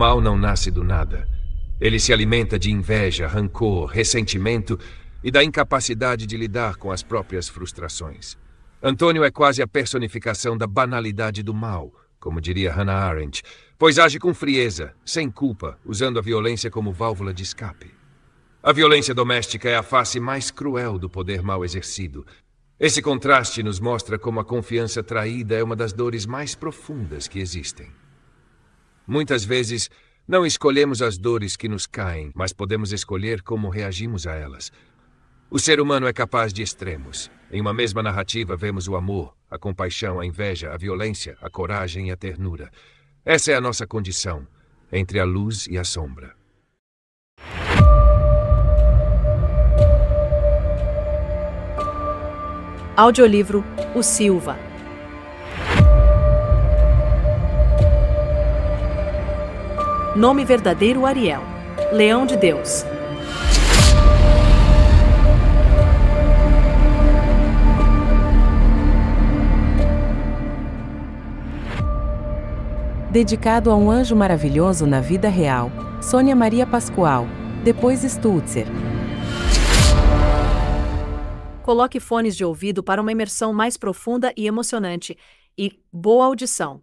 mal não nasce do nada. Ele se alimenta de inveja, rancor, ressentimento e da incapacidade de lidar com as próprias frustrações. Antônio é quase a personificação da banalidade do mal, como diria Hannah Arendt, pois age com frieza, sem culpa, usando a violência como válvula de escape. A violência doméstica é a face mais cruel do poder mal exercido. Esse contraste nos mostra como a confiança traída é uma das dores mais profundas que existem. Muitas vezes, não escolhemos as dores que nos caem, mas podemos escolher como reagimos a elas. O ser humano é capaz de extremos. Em uma mesma narrativa vemos o amor, a compaixão, a inveja, a violência, a coragem e a ternura. Essa é a nossa condição, entre a luz e a sombra. Audiolivro O Silva. Nome verdadeiro Ariel, Leão de Deus. Dedicado a um anjo maravilhoso na vida real, Sônia Maria Pascoal, depois Stutzer. Coloque fones de ouvido para uma imersão mais profunda e emocionante. E boa audição.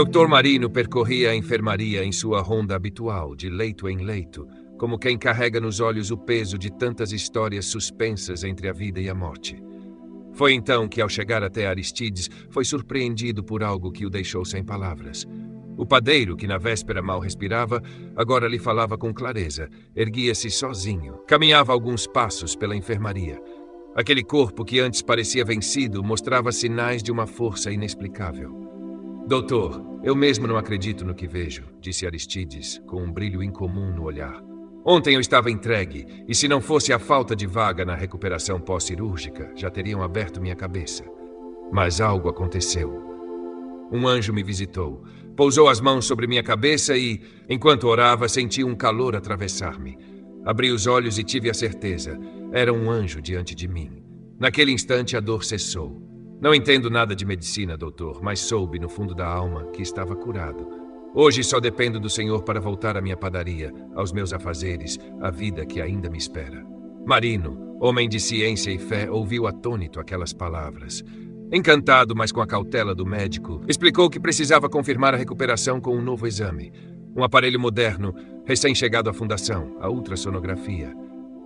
Dr. Marino percorria a enfermaria em sua ronda habitual, de leito em leito, como quem carrega nos olhos o peso de tantas histórias suspensas entre a vida e a morte. Foi então que, ao chegar até Aristides, foi surpreendido por algo que o deixou sem palavras. O padeiro, que na véspera mal respirava, agora lhe falava com clareza, erguia-se sozinho, caminhava alguns passos pela enfermaria. Aquele corpo que antes parecia vencido mostrava sinais de uma força inexplicável. Doutor, eu mesmo não acredito no que vejo, disse Aristides, com um brilho incomum no olhar. Ontem eu estava entregue, e se não fosse a falta de vaga na recuperação pós-cirúrgica, já teriam aberto minha cabeça. Mas algo aconteceu. Um anjo me visitou, pousou as mãos sobre minha cabeça e, enquanto orava, senti um calor atravessar-me. Abri os olhos e tive a certeza. Era um anjo diante de mim. Naquele instante, a dor cessou. Não entendo nada de medicina, doutor, mas soube no fundo da alma que estava curado. Hoje só dependo do Senhor para voltar à minha padaria, aos meus afazeres, à vida que ainda me espera. Marino, homem de ciência e fé, ouviu atônito aquelas palavras. Encantado, mas com a cautela do médico, explicou que precisava confirmar a recuperação com um novo exame. Um aparelho moderno, recém-chegado à fundação, a ultrassonografia.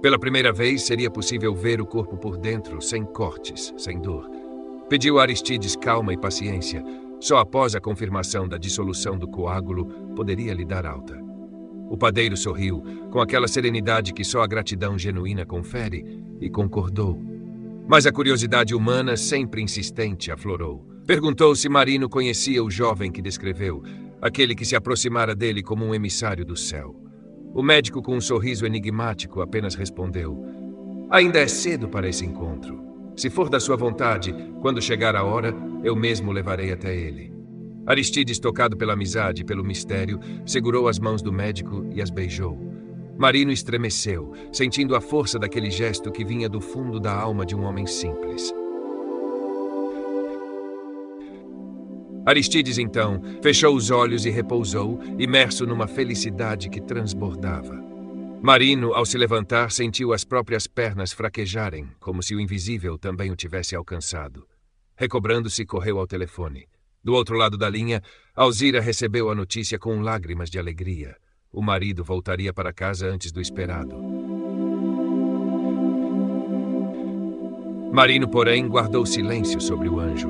Pela primeira vez, seria possível ver o corpo por dentro, sem cortes, sem dor. Pediu a Aristides calma e paciência. Só após a confirmação da dissolução do coágulo poderia lhe dar alta. O padeiro sorriu, com aquela serenidade que só a gratidão genuína confere, e concordou. Mas a curiosidade humana, sempre insistente, aflorou. Perguntou se Marino conhecia o jovem que descreveu, aquele que se aproximara dele como um emissário do céu. O médico, com um sorriso enigmático, apenas respondeu: ainda é cedo para esse encontro. Se for da sua vontade, quando chegar a hora, eu mesmo o levarei até ele. Aristides, tocado pela amizade e pelo mistério, segurou as mãos do médico e as beijou. Marino estremeceu, sentindo a força daquele gesto que vinha do fundo da alma de um homem simples. Aristides, então, fechou os olhos e repousou, imerso numa felicidade que transbordava. Marino, ao se levantar, sentiu as próprias pernas fraquejarem, como se o invisível também o tivesse alcançado. Recobrando-se, correu ao telefone. Do outro lado da linha, Alzira recebeu a notícia com lágrimas de alegria. O marido voltaria para casa antes do esperado. Marino, porém, guardou silêncio sobre o anjo.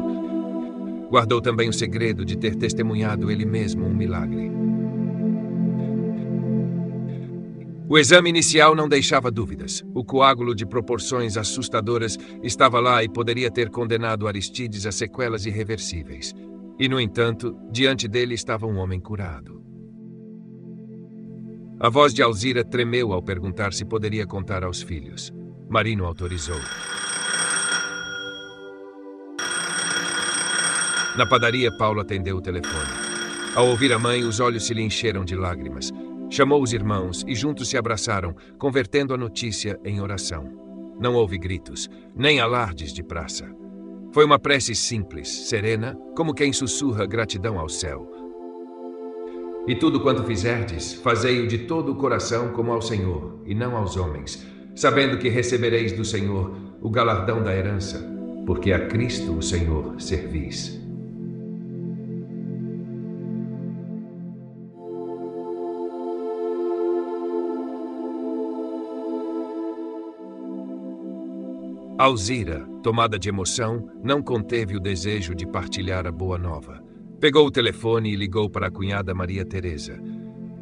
Guardou também o segredo de ter testemunhado ele mesmo um milagre. O exame inicial não deixava dúvidas. O coágulo de proporções assustadoras estava lá e poderia ter condenado Aristides a sequelas irreversíveis. E, no entanto, diante dele estava um homem curado. A voz de Alzira tremeu ao perguntar se poderia contar aos filhos. Marino autorizou. Na padaria, Paulo atendeu o telefone. Ao ouvir a mãe, os olhos se lhe encheram de lágrimas. Chamou os irmãos e juntos se abraçaram, convertendo a notícia em oração. Não houve gritos, nem alardes de praça. Foi uma prece simples, serena, como quem sussurra gratidão ao céu. E tudo quanto fizerdes, fazei-o de todo o coração como ao Senhor, e não aos homens, sabendo que recebereis do Senhor o galardão da herança, porque a Cristo o Senhor servis. Alzira, tomada de emoção, não conteve o desejo de partilhar a boa nova. Pegou o telefone e ligou para a cunhada Maria Teresa.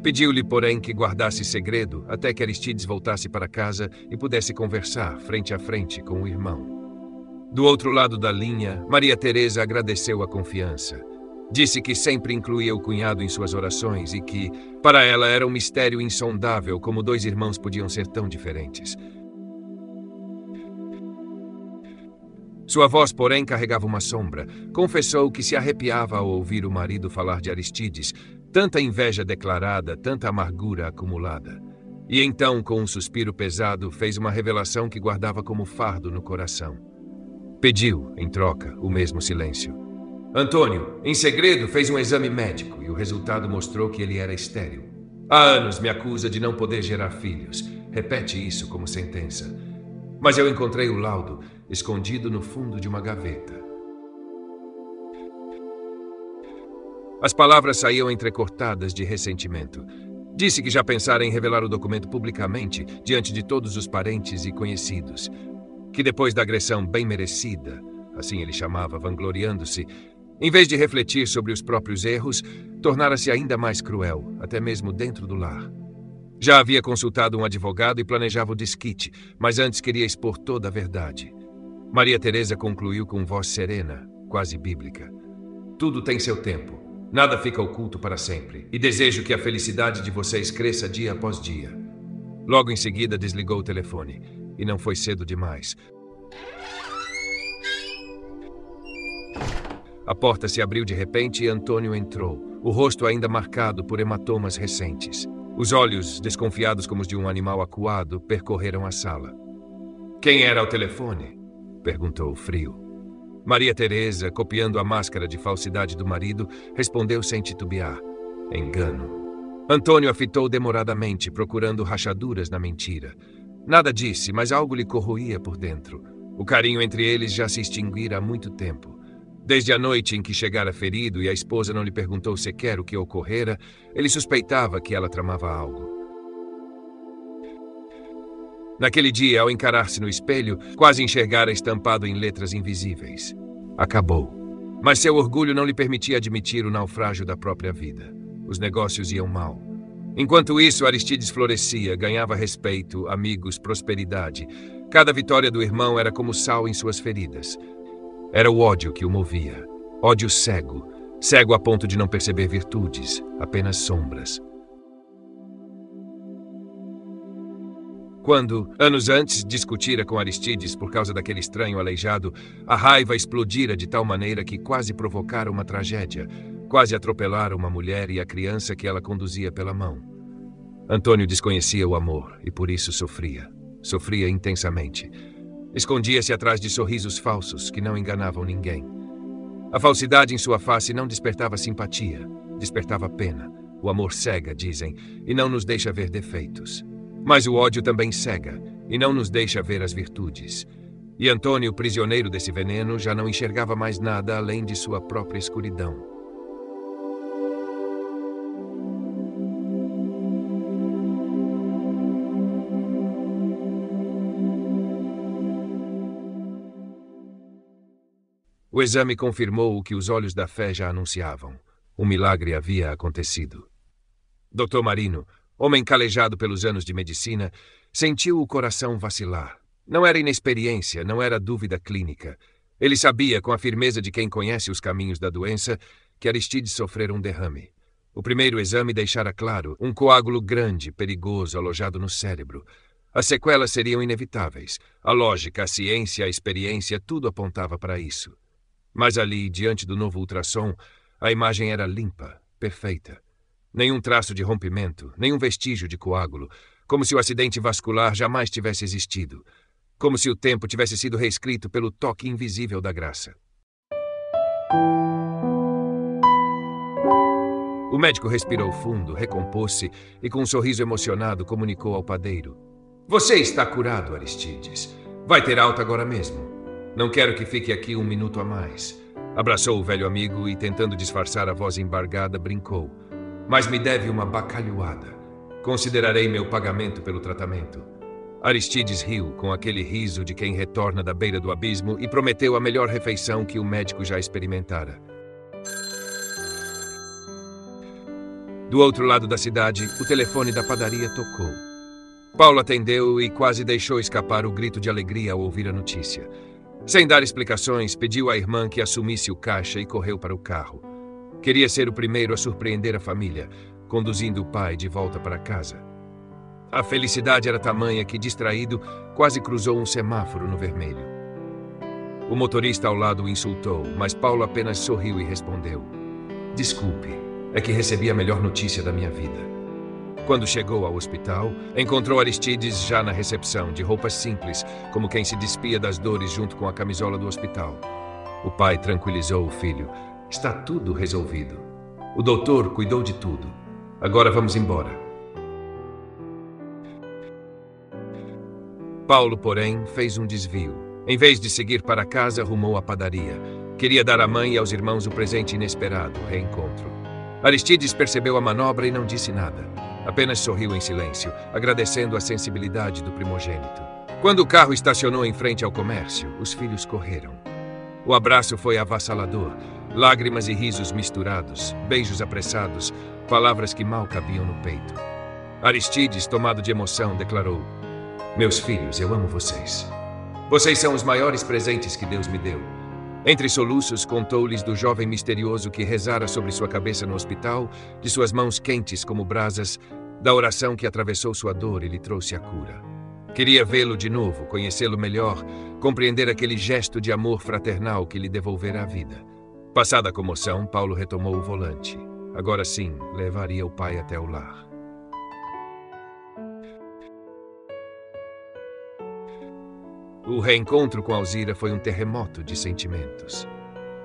Pediu-lhe, porém, que guardasse segredo até que Aristides voltasse para casa e pudesse conversar frente a frente com o irmão. Do outro lado da linha, Maria Teresa agradeceu a confiança. Disse que sempre incluía o cunhado em suas orações e que, para ela, era um mistério insondável como dois irmãos podiam ser tão diferentes. Sua voz, porém, carregava uma sombra. Confessou que se arrepiava ao ouvir o marido falar de Aristides, tanta inveja declarada, tanta amargura acumulada. E então, com um suspiro pesado, fez uma revelação que guardava como fardo no coração. Pediu, em troca, o mesmo silêncio. Antônio, em segredo, fez um exame médico e o resultado mostrou que ele era estéril. Há anos me acusa de não poder gerar filhos. Repete isso como sentença. Mas eu encontrei o laudo escondido no fundo de uma gaveta. As palavras saíam entrecortadas de ressentimento. Disse que já pensara em revelar o documento publicamente diante de todos os parentes e conhecidos. Que depois da agressão bem merecida, assim ele chamava, vangloriando-se, em vez de refletir sobre os próprios erros, tornara-se ainda mais cruel, até mesmo dentro do lar. Já havia consultado um advogado e planejava o desquite, mas antes queria expor toda a verdade. Maria Teresa concluiu com voz serena, quase bíblica. Tudo tem seu tempo. Nada fica oculto para sempre. E desejo que a felicidade de vocês cresça dia após dia. Logo em seguida desligou o telefone. E não foi cedo demais. A porta se abriu de repente e Antônio entrou, o rosto ainda marcado por hematomas recentes. Os olhos, desconfiados como os de um animal acuado, percorreram a sala. Quem era ao telefone? Perguntou frio. Maria Teresa, copiando a máscara de falsidade do marido, respondeu sem titubear. Engano. Antônio a fitou demoradamente, procurando rachaduras na mentira. Nada disse, mas algo lhe corroía por dentro. O carinho entre eles já se extinguira há muito tempo. Desde a noite em que chegara ferido e a esposa não lhe perguntou sequer o que ocorrera, ele suspeitava que ela tramava algo. Naquele dia, ao encarar-se no espelho, quase enxergara estampado em letras invisíveis. Acabou. Mas seu orgulho não lhe permitia admitir o naufrágio da própria vida. Os negócios iam mal. Enquanto isso, Aristides florescia, ganhava respeito, amigos, prosperidade. Cada vitória do irmão era como sal em suas feridas. Era o ódio que o movia. Ódio cego. Cego a ponto de não perceber virtudes, apenas sombras. Quando, anos antes, discutira com Aristides por causa daquele estranho aleijado, a raiva explodira de tal maneira que quase provocara uma tragédia, quase atropelara uma mulher e a criança que ela conduzia pela mão. Antônio desconhecia o amor e por isso sofria. Sofria intensamente. Escondia-se atrás de sorrisos falsos que não enganavam ninguém. A falsidade em sua face não despertava simpatia, despertava pena. O amor cega, dizem, e não nos deixa ver defeitos. Mas o ódio também cega, e não nos deixa ver as virtudes. E Antônio, prisioneiro desse veneno, já não enxergava mais nada além de sua própria escuridão. O exame confirmou o que os olhos da fé já anunciavam. Um milagre havia acontecido. Dr. Marino, homem calejado pelos anos de medicina, sentiu o coração vacilar. Não era inexperiência, não era dúvida clínica. Ele sabia, com a firmeza de quem conhece os caminhos da doença, que Aristides sofrera um derrame. O primeiro exame deixara claro um coágulo grande, perigoso, alojado no cérebro. As sequelas seriam inevitáveis. A lógica, a ciência, a experiência, tudo apontava para isso. Mas ali, diante do novo ultrassom, a imagem era limpa, perfeita. Nenhum traço de rompimento, nenhum vestígio de coágulo, como se o acidente vascular jamais tivesse existido, como se o tempo tivesse sido reescrito pelo toque invisível da graça. O médico respirou fundo, recompôs-se e, com um sorriso emocionado, comunicou ao padeiro: "Você está curado, Aristides. Vai ter alta agora mesmo. Não quero que fique aqui um minuto a mais." Abraçou o velho amigo e, tentando disfarçar a voz embargada, brincou: "Mas me deve uma bacalhoada. Considerarei meu pagamento pelo tratamento." Aristides riu com aquele riso de quem retorna da beira do abismo e prometeu a melhor refeição que o médico já experimentara. Do outro lado da cidade, o telefone da padaria tocou. Paulo atendeu e quase deixou escapar o grito de alegria ao ouvir a notícia. Sem dar explicações, pediu à irmã que assumisse o caixa e correu para o carro. Queria ser o primeiro a surpreender a família, conduzindo o pai de volta para casa. A felicidade era tamanha que, distraído, quase cruzou um semáforo no vermelho. O motorista ao lado o insultou, mas Paulo apenas sorriu e respondeu: "Desculpe, é que recebi a melhor notícia da minha vida." Quando chegou ao hospital, encontrou Aristides já na recepção, de roupas simples, como quem se despia das dores junto com a camisola do hospital. O pai tranquilizou o filho: "Está tudo resolvido. O doutor cuidou de tudo. Agora vamos embora." Paulo, porém, fez um desvio. Em vez de seguir para casa, rumou à padaria. Queria dar à mãe e aos irmãos o presente inesperado, o reencontro. Aristides percebeu a manobra e não disse nada. Apenas sorriu em silêncio, agradecendo a sensibilidade do primogênito. Quando o carro estacionou em frente ao comércio, os filhos correram. O abraço foi avassalador. Lágrimas e risos misturados, beijos apressados, palavras que mal cabiam no peito. Aristides, tomado de emoção, declarou: "Meus filhos, eu amo vocês. Vocês são os maiores presentes que Deus me deu." Entre soluços, contou-lhes do jovem misterioso que rezara sobre sua cabeça no hospital, de suas mãos quentes como brasas, da oração que atravessou sua dor e lhe trouxe a cura. Queria vê-lo de novo, conhecê-lo melhor, compreender aquele gesto de amor fraternal que lhe devolvera a vida. Passada a comoção, Paulo retomou o volante. Agora sim, levaria o pai até o lar. O reencontro com Alzira foi um terremoto de sentimentos.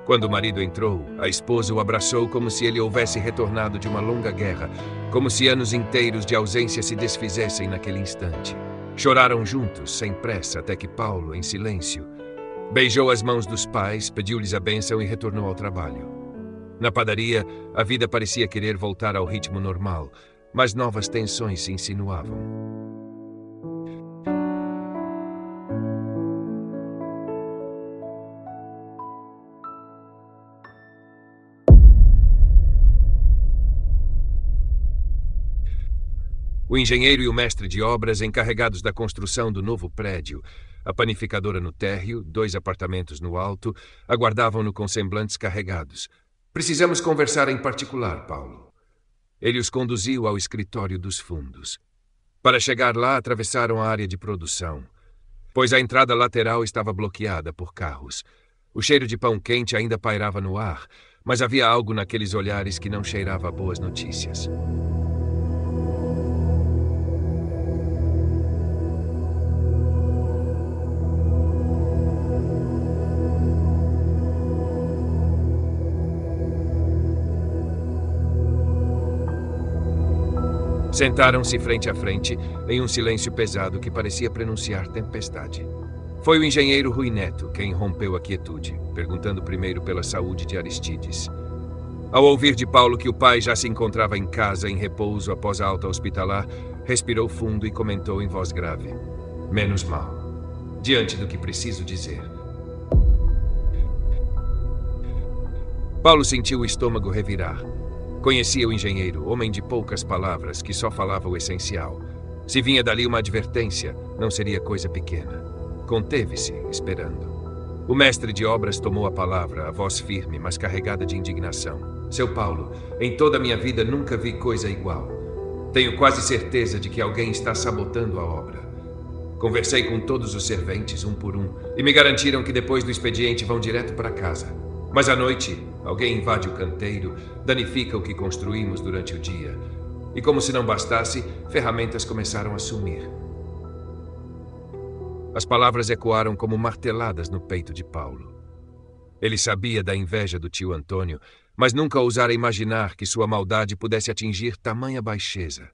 Quando o marido entrou, a esposa o abraçou como se ele houvesse retornado de uma longa guerra, como se anos inteiros de ausência se desfizessem naquele instante. Choraram juntos, sem pressa, até que Paulo, em silêncio, beijou as mãos dos pais, pediu-lhes a bênção e retornou ao trabalho. Na padaria, a vida parecia querer voltar ao ritmo normal, mas novas tensões se insinuavam. O engenheiro e o mestre de obras encarregados da construção do novo prédio, a panificadora no térreo, 2 apartamentos no alto, aguardavam-no com semblantes carregados. "Precisamos conversar em particular, Paulo." Ele os conduziu ao escritório dos fundos. Para chegar lá, atravessaram a área de produção, pois a entrada lateral estava bloqueada por carros. O cheiro de pão quente ainda pairava no ar, mas havia algo naqueles olhares que não cheirava a boas notícias. Sentaram-se frente a frente, em um silêncio pesado que parecia prenunciar tempestade. Foi o engenheiro Rui Neto quem rompeu a quietude, perguntando primeiro pela saúde de Aristides. Ao ouvir de Paulo que o pai já se encontrava em casa em repouso após a alta hospitalar, respirou fundo e comentou em voz grave: "Menos mal, diante do que preciso dizer." Paulo sentiu o estômago revirar. Conhecia o engenheiro, homem de poucas palavras, que só falava o essencial. Se vinha dali uma advertência, não seria coisa pequena. Conteve-se, esperando. O mestre de obras tomou a palavra, a voz firme, mas carregada de indignação. "Seu Paulo, em toda a minha vida nunca vi coisa igual. Tenho quase certeza de que alguém está sabotando a obra. Conversei com todos os serventes, um por um, e me garantiram que depois do expediente vão direto para casa. Mas à noite, alguém invade o canteiro, danifica o que construímos durante o dia. E como se não bastasse, ferramentas começaram a sumir. As palavras ecoaram como marteladas no peito de Paulo. Ele sabia da inveja do tio Antônio, mas nunca ousara imaginar que sua maldade pudesse atingir tamanha baixeza.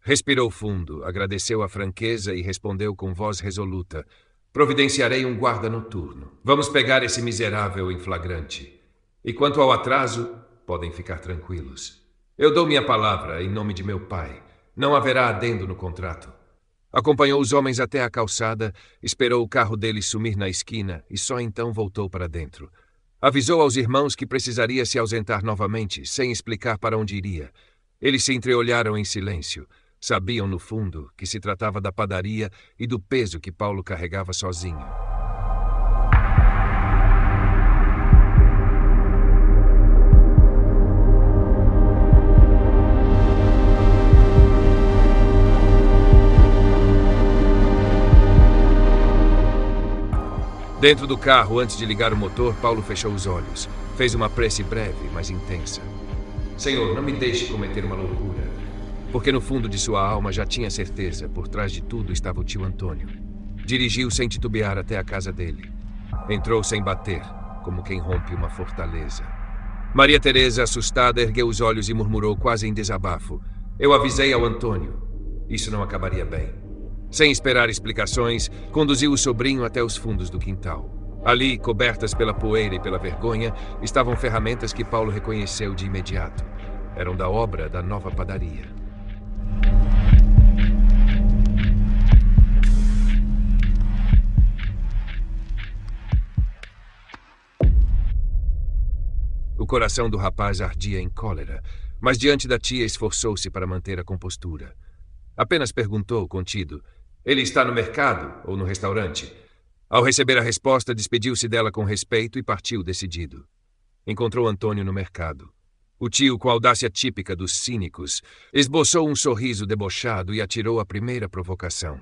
Respirou fundo, agradeceu a franqueza e respondeu com voz resoluta: providenciarei um guarda noturno. Vamos pegar esse miserável em flagrante. E quanto ao atraso, podem ficar tranquilos. Eu dou minha palavra em nome de meu pai. Não haverá adendo no contrato. Acompanhou os homens até a calçada, esperou o carro deles sumir na esquina e só então voltou para dentro. Avisou aos irmãos que precisaria se ausentar novamente, sem explicar para onde iria. Eles se entreolharam em silêncio. Sabiam, no fundo, que se tratava da padaria e do peso que Paulo carregava sozinho. Dentro do carro, antes de ligar o motor, Paulo fechou os olhos. Fez uma prece breve, mas intensa. Senhor, não me deixe cometer uma loucura. Porque no fundo de sua alma já tinha certeza, por trás de tudo estava o tio Antônio. Dirigiu sem titubear até a casa dele. Entrou sem bater, como quem rompe uma fortaleza. Maria Teresa, assustada, ergueu os olhos e murmurou quase em desabafo: eu avisei ao Antônio. Isso não acabaria bem. Sem esperar explicações, conduziu o sobrinho até os fundos do quintal. Ali, cobertas pela poeira e pela vergonha, estavam ferramentas que Paulo reconheceu de imediato. Eram da obra da nova padaria. O coração do rapaz ardia em cólera, mas diante da tia esforçou-se para manter a compostura. Apenas perguntou, contido: ele está no mercado ou no restaurante? Ao receber a resposta, despediu-se dela com respeito e partiu decidido. Encontrou Antônio no mercado. O tio, com a audácia típica dos cínicos, esboçou um sorriso debochado e atirou a primeira provocação.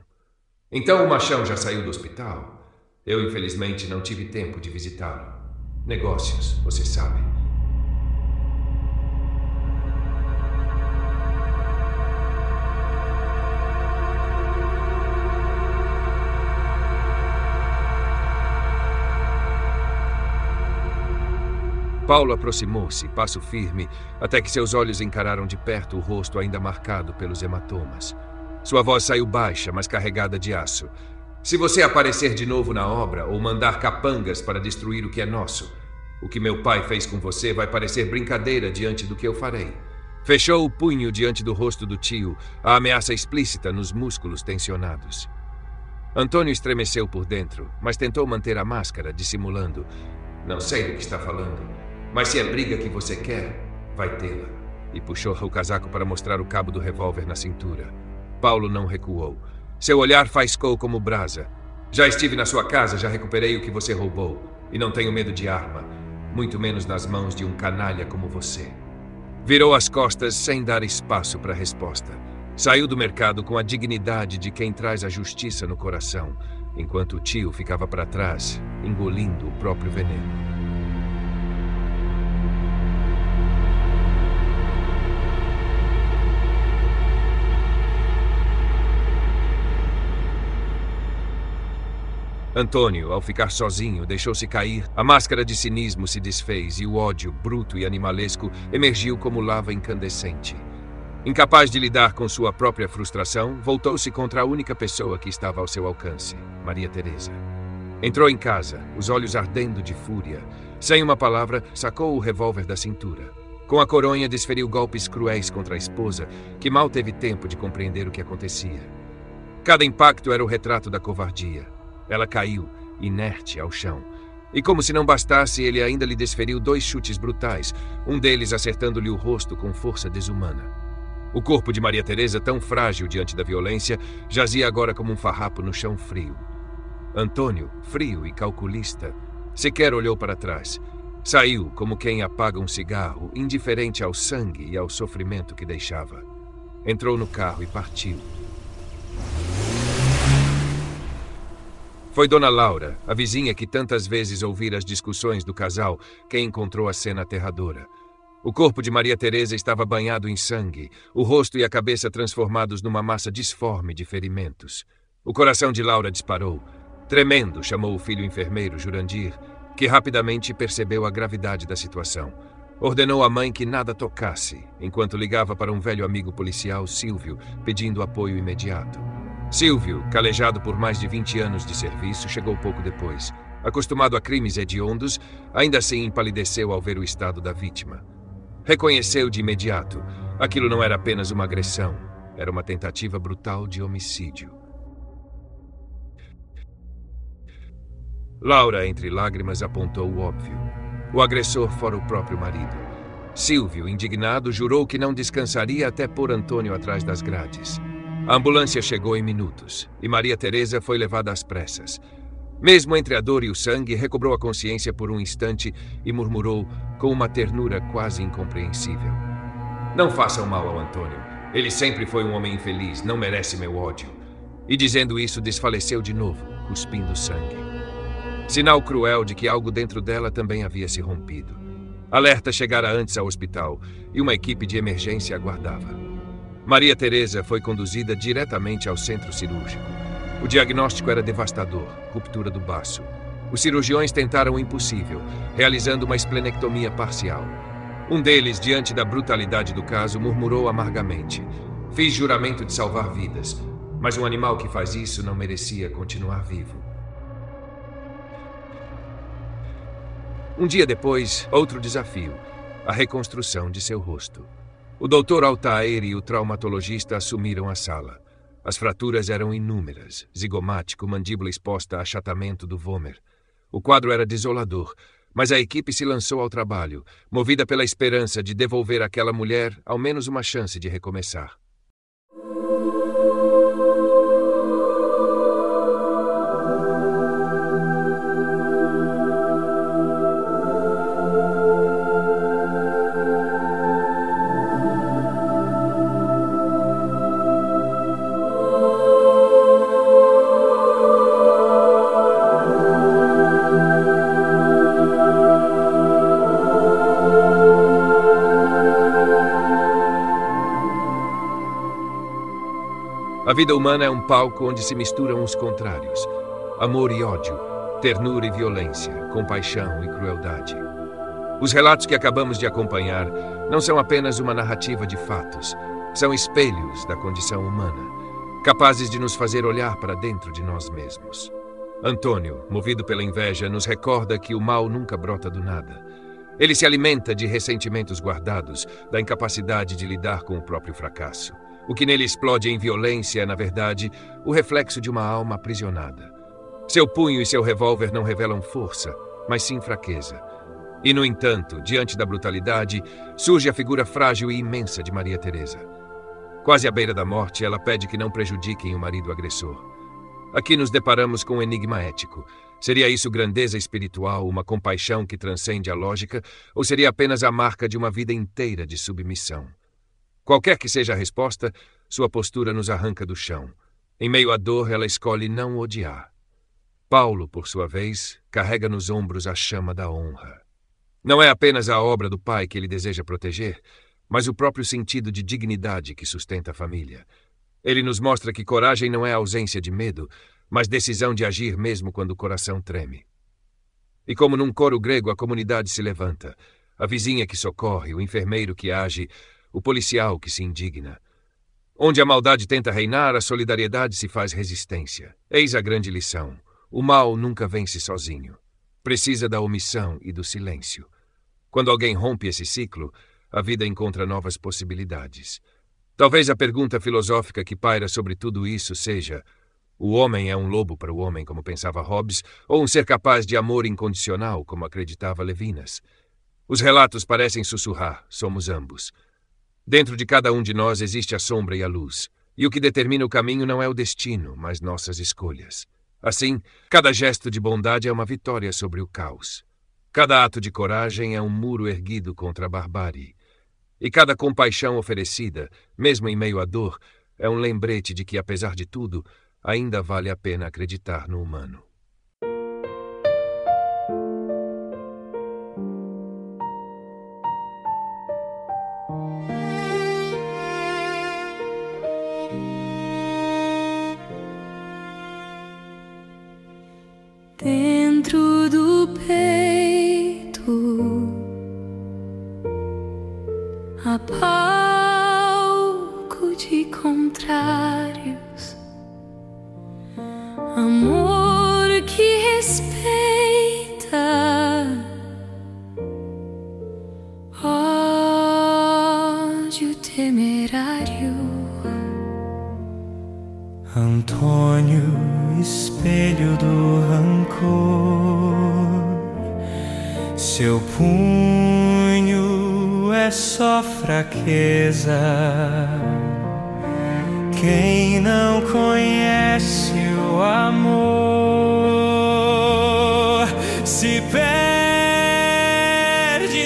Então o machão já saiu do hospital? Eu, infelizmente, não tive tempo de visitá-lo. Negócios, você sabe. Paulo aproximou-se, passo firme, até que seus olhos encararam de perto o rosto ainda marcado pelos hematomas. Sua voz saiu baixa, mas carregada de aço. Se você aparecer de novo na obra ou mandar capangas para destruir o que é nosso, o que meu pai fez com você vai parecer brincadeira diante do que eu farei. Fechou o punho diante do rosto do tio, a ameaça explícita nos músculos tensionados. Antônio estremeceu por dentro, mas tentou manter a máscara, dissimulando: não sei do que está falando. Mas se é briga que você quer, vai tê-la. E puxou o casaco para mostrar o cabo do revólver na cintura. Paulo não recuou. Seu olhar faiscou como brasa. Já estive na sua casa, já recuperei o que você roubou. E não tenho medo de arma, muito menos nas mãos de um canalha como você. Virou as costas sem dar espaço para resposta. Saiu do mercado com a dignidade de quem traz a justiça no coração, enquanto o tio ficava para trás, engolindo o próprio veneno. Antônio, ao ficar sozinho, deixou-se cair, a máscara de cinismo se desfez e o ódio, bruto e animalesco, emergiu como lava incandescente. Incapaz de lidar com sua própria frustração, voltou-se contra a única pessoa que estava ao seu alcance, Maria Teresa. Entrou em casa, os olhos ardendo de fúria. Sem uma palavra, sacou o revólver da cintura. Com a coronha, desferiu golpes cruéis contra a esposa, que mal teve tempo de compreender o que acontecia. Cada impacto era o retrato da covardia. Ela caiu, inerte, ao chão. E como se não bastasse, ele ainda lhe desferiu 2 chutes brutais, um deles acertando-lhe o rosto com força desumana. O corpo de Maria Teresa, tão frágil diante da violência, jazia agora como um farrapo no chão frio. Antônio, frio e calculista, sequer olhou para trás. Saiu como quem apaga um cigarro, indiferente ao sangue e ao sofrimento que deixava. Entrou no carro e partiu. Foi Dona Laura, a vizinha que tantas vezes ouvira as discussões do casal, quem encontrou a cena aterradora. O corpo de Maria Teresa estava banhado em sangue, o rosto e a cabeça transformados numa massa disforme de ferimentos. O coração de Laura disparou. Tremendo, chamou o filho enfermeiro, Jurandir, que rapidamente percebeu a gravidade da situação. Ordenou à mãe que nada tocasse, enquanto ligava para um velho amigo policial, Silvio, pedindo apoio imediato. Silvio, calejado por mais de 20 anos de serviço, chegou pouco depois. Acostumado a crimes hediondos, ainda assim empalideceu ao ver o estado da vítima. Reconheceu de imediato. Aquilo não era apenas uma agressão, era uma tentativa brutal de homicídio. Laura, entre lágrimas, apontou o óbvio. O agressor fora o próprio marido. Silvio, indignado, jurou que não descansaria até pôr Antônio atrás das grades. A ambulância chegou em minutos e Maria Teresa foi levada às pressas. Mesmo entre a dor e o sangue, recobrou a consciência por um instante e murmurou com uma ternura quase incompreensível: "Não façam mal ao Antônio. Ele sempre foi um homem infeliz, não merece meu ódio." E dizendo isso, desfaleceu de novo, cuspindo sangue. Sinal cruel de que algo dentro dela também havia se rompido. Alerta chegara antes ao hospital e uma equipe de emergência aguardava. Maria Teresa foi conduzida diretamente ao centro cirúrgico. O diagnóstico era devastador, ruptura do baço. Os cirurgiões tentaram o impossível, realizando uma esplenectomia parcial. Um deles, diante da brutalidade do caso, murmurou amargamente: "Fiz juramento de salvar vidas, mas um animal que faz isso não merecia continuar vivo." Um dia depois, outro desafio: a reconstrução de seu rosto. O Dr. Altair e o traumatologista assumiram a sala. As fraturas eram inúmeras, zigomático, mandíbula exposta a achatamento do vômer. O quadro era desolador, mas a equipe se lançou ao trabalho, movida pela esperança de devolver àquela mulher ao menos uma chance de recomeçar. A vida humana é um palco onde se misturam os contrários: amor e ódio, ternura e violência, compaixão e crueldade. Os relatos que acabamos de acompanhar não são apenas uma narrativa de fatos, são espelhos da condição humana, capazes de nos fazer olhar para dentro de nós mesmos. Antônio, movido pela inveja, nos recorda que o mal nunca brota do nada. Ele se alimenta de ressentimentos guardados, da incapacidade de lidar com o próprio fracasso. O que nele explode em violência é, na verdade, o reflexo de uma alma aprisionada. Seu punho e seu revólver não revelam força, mas sim fraqueza. E, no entanto, diante da brutalidade, surge a figura frágil e imensa de Maria Teresa. Quase à beira da morte, ela pede que não prejudiquem o marido agressor. Aqui nos deparamos com um enigma ético. Seria isso grandeza espiritual, uma compaixão que transcende a lógica, ou seria apenas a marca de uma vida inteira de submissão? Qualquer que seja a resposta, sua postura nos arranca do chão. Em meio à dor, ela escolhe não odiar. Paulo, por sua vez, carrega nos ombros a chama da honra. Não é apenas a obra do pai que ele deseja proteger, mas o próprio sentido de dignidade que sustenta a família. Ele nos mostra que coragem não é ausência de medo, mas decisão de agir mesmo quando o coração treme. E como num coro grego, a comunidade se levanta. A vizinha que socorre, o enfermeiro que age, o policial que se indigna. Onde a maldade tenta reinar, a solidariedade se faz resistência. Eis a grande lição: o mal nunca vence sozinho. Precisa da omissão e do silêncio. Quando alguém rompe esse ciclo, a vida encontra novas possibilidades. Talvez a pergunta filosófica que paira sobre tudo isso seja: o homem é um lobo para o homem, como pensava Hobbes, ou um ser capaz de amor incondicional, como acreditava Levinas? Os relatos parecem sussurrar: somos ambos. Dentro de cada um de nós existe a sombra e a luz, e o que determina o caminho não é o destino, mas nossas escolhas. Assim, cada gesto de bondade é uma vitória sobre o caos. Cada ato de coragem é um muro erguido contra a barbárie. E cada compaixão oferecida, mesmo em meio à dor, é um lembrete de que, apesar de tudo, ainda vale a pena acreditar no humano. contrários, amor que respeita, ódio temerário. Antônio, espelho do rancor, seu punho é só fraqueza. Quem não conhece o amor se perde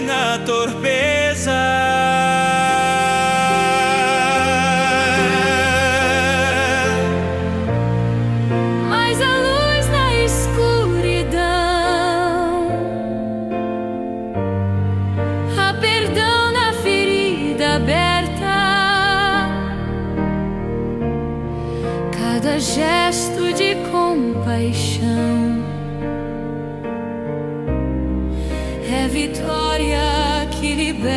na torpeza. Mas a luz na escuridão, há perdão na ferida aberta. Cada gesto de compaixão é vitória que liberta.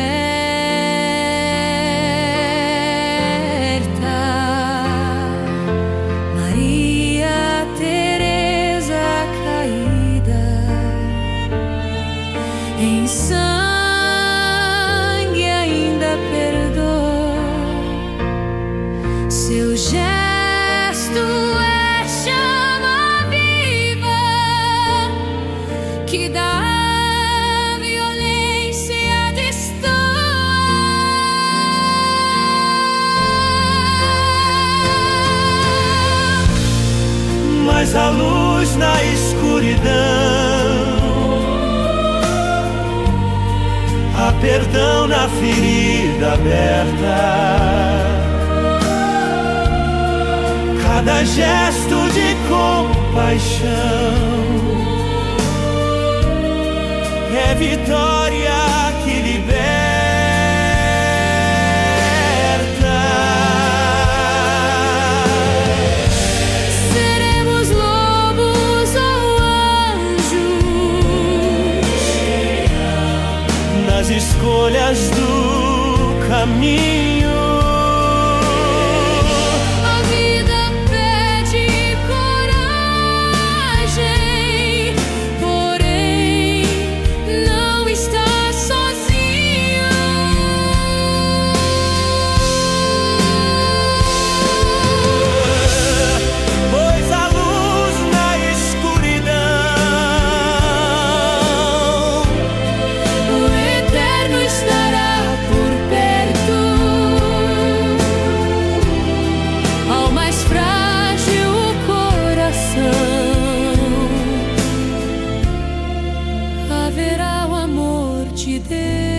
Maria Teresa caída em sangue ainda perdoa. Seu gesto é chama viva que dá a violência destoa. Mas a luz na escuridão, há perdão na ferida aberta. Cada gesto de compaixão é vitória que liberta. Seremos lobos ou anjos Nas escolhas do caminho, a vida pede coragem, porém não está sozinho. pois a luz na escuridão O eterno estará por perto. Ao mais frágil coração haverá o amor de Deus.